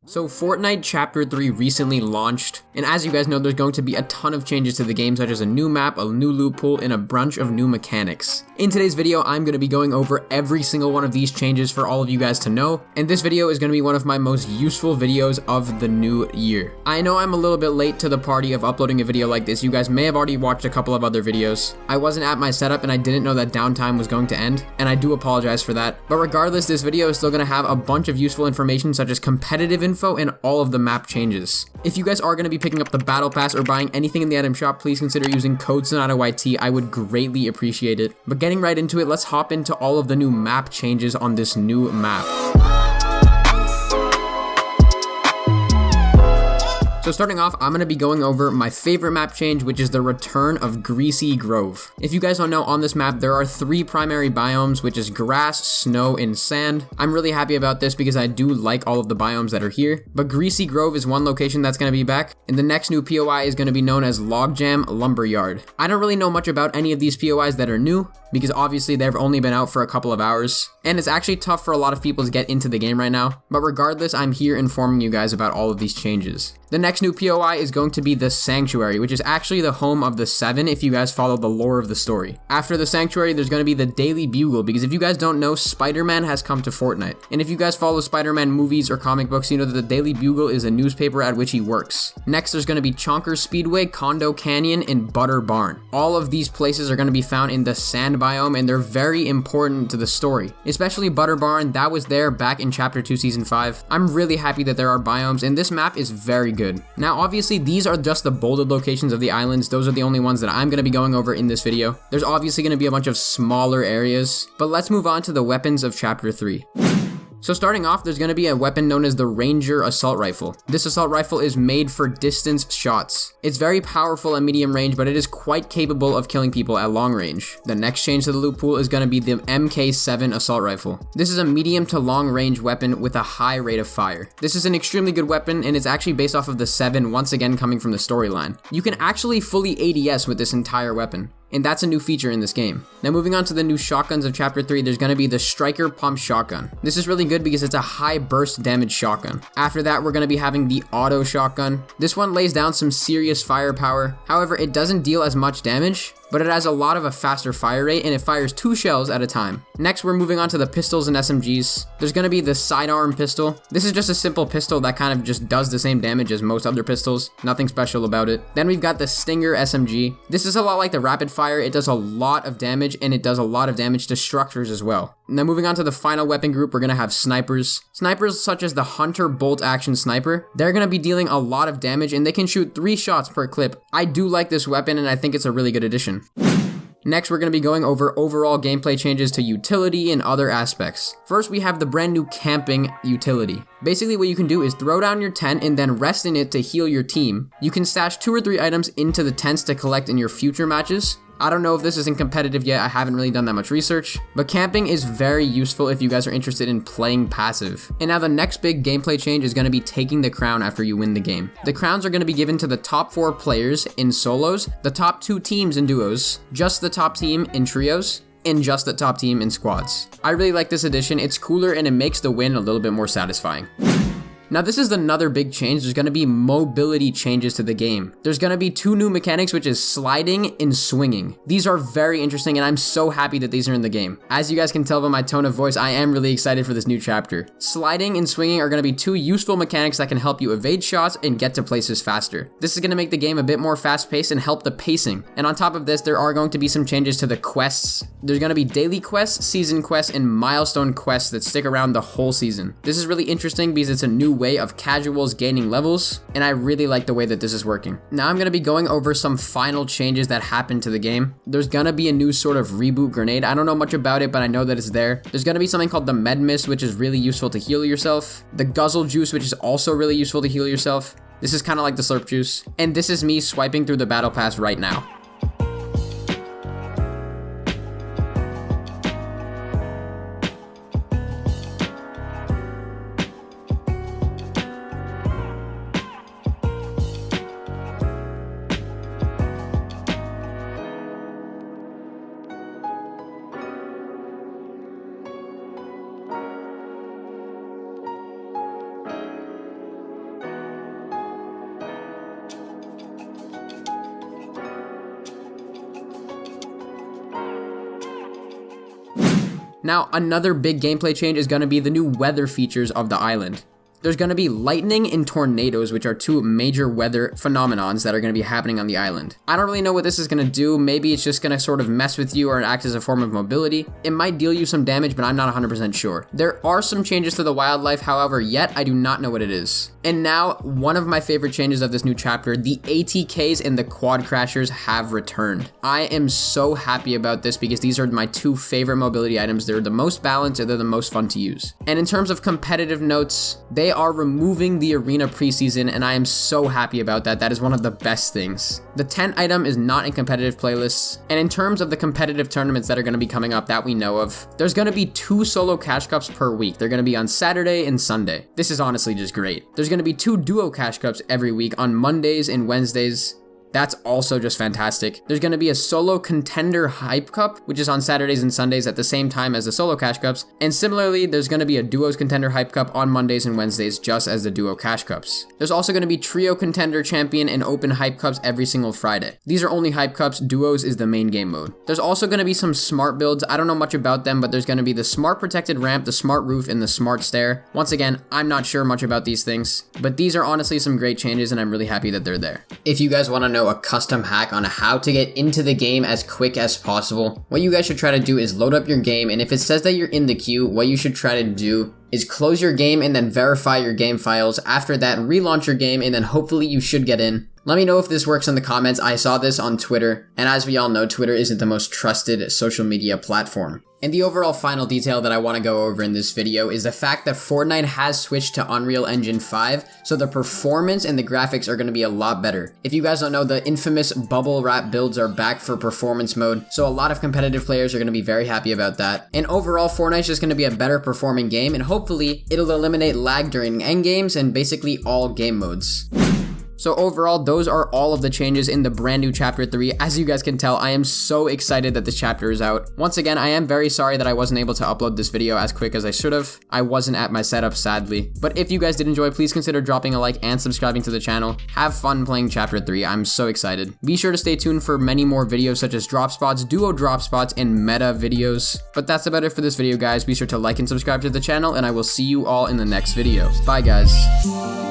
So Fortnite Chapter 3 recently launched, and as you guys know, there's going to be a ton of changes to the game, such as a new map, a new loot pool, and a bunch of new mechanics. In today's video, I'm going to be going over every single one of these changes for all of you guys to know, and this video is going to be one of my most useful videos of the new year. I know I'm a little bit late to the party of uploading a video like this. You guys may have already watched a couple of other videos. I wasn't at my setup and I didn't know that downtime was going to end, and I do apologize for that. But regardless, this video is still going to have a bunch of useful information such as competitive info and all of the map changes. If you guys are going to be picking up the battle pass or buying anything in the item shop, please consider using code SonataYT. I would greatly appreciate it. But getting right into it, let's hop into all of the new map changes on this new map. So starting off, I'm going to be going over my favorite map change, which is the return of Greasy Grove. If you guys don't know, on this map, there are 3 primary biomes, which is grass, snow, and sand. I'm really happy about this because I do like all of the biomes that are here, but Greasy Grove is one location that's going to be back, and the next new POI is going to be known as Logjam Lumberyard. I don't really know much about any of these POIs that are new, because obviously they've only been out for a couple of hours, and it's actually tough for a lot of people to get into the game right now, but regardless, I'm here informing you guys about all of these changes. The next new POI is going to be the Sanctuary, which is actually the home of the 7 if you guys follow the lore of the story. After the Sanctuary, there's going to be the Daily Bugle, because if you guys don't know, Spider-Man has come to Fortnite. And if you guys follow Spider-Man movies or comic books, you know that the Daily Bugle is a newspaper at which he works. Next, there's going to be Chonker Speedway, Condo Canyon, and Butter Barn. All of these places are going to be found in the sand biome, and they're very important to the story. Especially Butter Barn, that was there back in Chapter 2 Season 5. I'm really happy that there are biomes, and this map is very good. Now obviously these are just the bolded locations of the islands. Those are the only ones that I'm going to be going over in this video. There's obviously going to be a bunch of smaller areas, but let's move on to the weapons of Chapter 3. So starting off, there's going to be a weapon known as the Ranger Assault Rifle. This assault rifle is made for distance shots. It's very powerful at medium range, but it is quite capable of killing people at long range. The next change to the loot pool is going to be the MK7 Assault Rifle. This is a medium to long range weapon with a high rate of fire. This is an extremely good weapon, and it's actually based off of the 7, once again coming from the storyline. You can actually fully ADS with this entire weapon, and that's a new feature in this game. Now moving on to the new shotguns of Chapter 3, there's going to be the Striker Pump Shotgun. This is really good because it's a high burst damage shotgun. After that, we're going to be having the Auto Shotgun. This one lays down some serious firepower. However, it doesn't deal as much damage, but it has a lot of a faster fire rate, and it fires 2 shells at a time. Next, we're moving on to the pistols and SMGs. There's going to be the Sidearm Pistol. This is just a simple pistol that kind of just does the same damage as most other pistols. Nothing special about it. Then we've got the Stinger SMG. This is a lot like the Rapid Fire. It does a lot of damage, and it does a lot of damage to structures as well. Now moving on to the final weapon group, we're going to have snipers. Snipers such as the Hunter Bolt Action Sniper. They're going to be dealing a lot of damage, and they can shoot 3 shots per clip. I do like this weapon, and I think it's a really good addition. Next, we're going to be going over overall gameplay changes to utility and other aspects. First, we have the brand new camping utility. Basically, what you can do is throw down your tent and then rest in it to heal your team. You can stash 2 or 3 items into the tents to collect in your future matches. I don't know if this isn't competitive yet, I haven't really done that much research, but camping is very useful if you guys are interested in playing passive. And now the next big gameplay change is going to be taking the crown after you win the game. The crowns are going to be given to the top 4 players in solos, the top 2 teams in duos, just the top team in trios, and just the top team in squads. I really like this addition. It's cooler and it makes the win a little bit more satisfying. Now this is another big change. There's going to be mobility changes to the game. There's going to be 2 new mechanics, which is sliding and swinging. These are very interesting, and I'm so happy that these are in the game. As you guys can tell by my tone of voice, I am really excited for this new chapter. Sliding and swinging are going to be 2 useful mechanics that can help you evade shots and get to places faster. This is going to make the game a bit more fast-paced and help the pacing. And on top of this, there are going to be some changes to the quests. There's going to be daily quests, season quests, and milestone quests that stick around the whole season. This is really interesting because it's a new way of casuals gaining levels, and I really like the way that this is working. Now I'm going to be going over some final changes that happened to the game. There's going to be a new sort of reboot grenade. I don't know much about it, but I know that it's there. There's going to be something called the Med Mist, which is really useful to heal yourself. The Guzzle Juice, which is also really useful to heal yourself. This is kind of like the Slurp Juice. And this is me swiping through the Battle Pass right now. Now, another big gameplay change is going to be the new weather features of the island. There's going to be lightning and tornadoes, which are two major weather phenomenons that are going to be happening on the island. I don't really know what this is going to do. Maybe it's just going to sort of mess with you or act as a form of mobility. It might deal you some damage, but I'm not 100% sure. There are some changes to the wildlife, however, yet I do not know what it is. And now, one of my favorite changes of this new chapter, the ATKs and the quad crashers have returned. I am so happy about this because these are my two favorite mobility items. They're the most balanced and they're the most fun to use. And in terms of competitive notes, they are removing the arena preseason, and I am so happy about that. That is one of the best things. The tent item is not in competitive playlists, and in terms of the competitive tournaments that are going to be coming up that we know of, there's going to be 2 solo cash cups per week. They're going to be on Saturday and Sunday. This is honestly just great. There's going to be 2 duo cash cups every week on Mondays and Wednesdays. That's also just fantastic. There's going to be a solo contender hype cup, which is on Saturdays and Sundays at the same time as the solo cash cups. And similarly, there's going to be a duos contender hype cup on Mondays and Wednesdays, just as the duo cash cups. There's also going to be trio contender champion and open hype cups every single Friday. These are only hype cups. Duos is the main game mode. There's also going to be some smart builds. I don't know much about them, but there's going to be the smart protected ramp, the smart roof, and the smart stair. Once again, I'm not sure much about these things, but these are honestly some great changes, and I'm really happy that they're there. If you guys want to know a custom hack on how to get into the game as quick as possible, what you guys should try to do is load up your game, and if it says that you're in the queue, what you should try to do is close your game and then verify your game files. After that, relaunch your game, and then hopefully you should get in. Let me know if this works in the comments. I saw this on Twitter, and as we all know, Twitter isn't the most trusted social media platform. And the overall final detail that I want to go over in this video is the fact that Fortnite has switched to Unreal Engine 5, so the performance and the graphics are going to be a lot better. If you guys don't know, the infamous bubble wrap builds are back for performance mode, so a lot of competitive players are going to be very happy about that. And overall, Fortnite's just going to be a better performing game, and hopefully it'll eliminate lag during endgames and basically all game modes. So overall, those are all of the changes in the brand new Chapter 3. As you guys can tell, I am so excited that this chapter is out. Once again, I am very sorry that I wasn't able to upload this video as quick as I should have. I wasn't at my setup, sadly. But if you guys did enjoy, please consider dropping a like and subscribing to the channel. Have fun playing Chapter 3. I'm so excited. Be sure to stay tuned for many more videos such as drop spots, duo drop spots, and meta videos. But that's about it for this video, guys. Be sure to like and subscribe to the channel, and I will see you all in the next video. Bye, guys.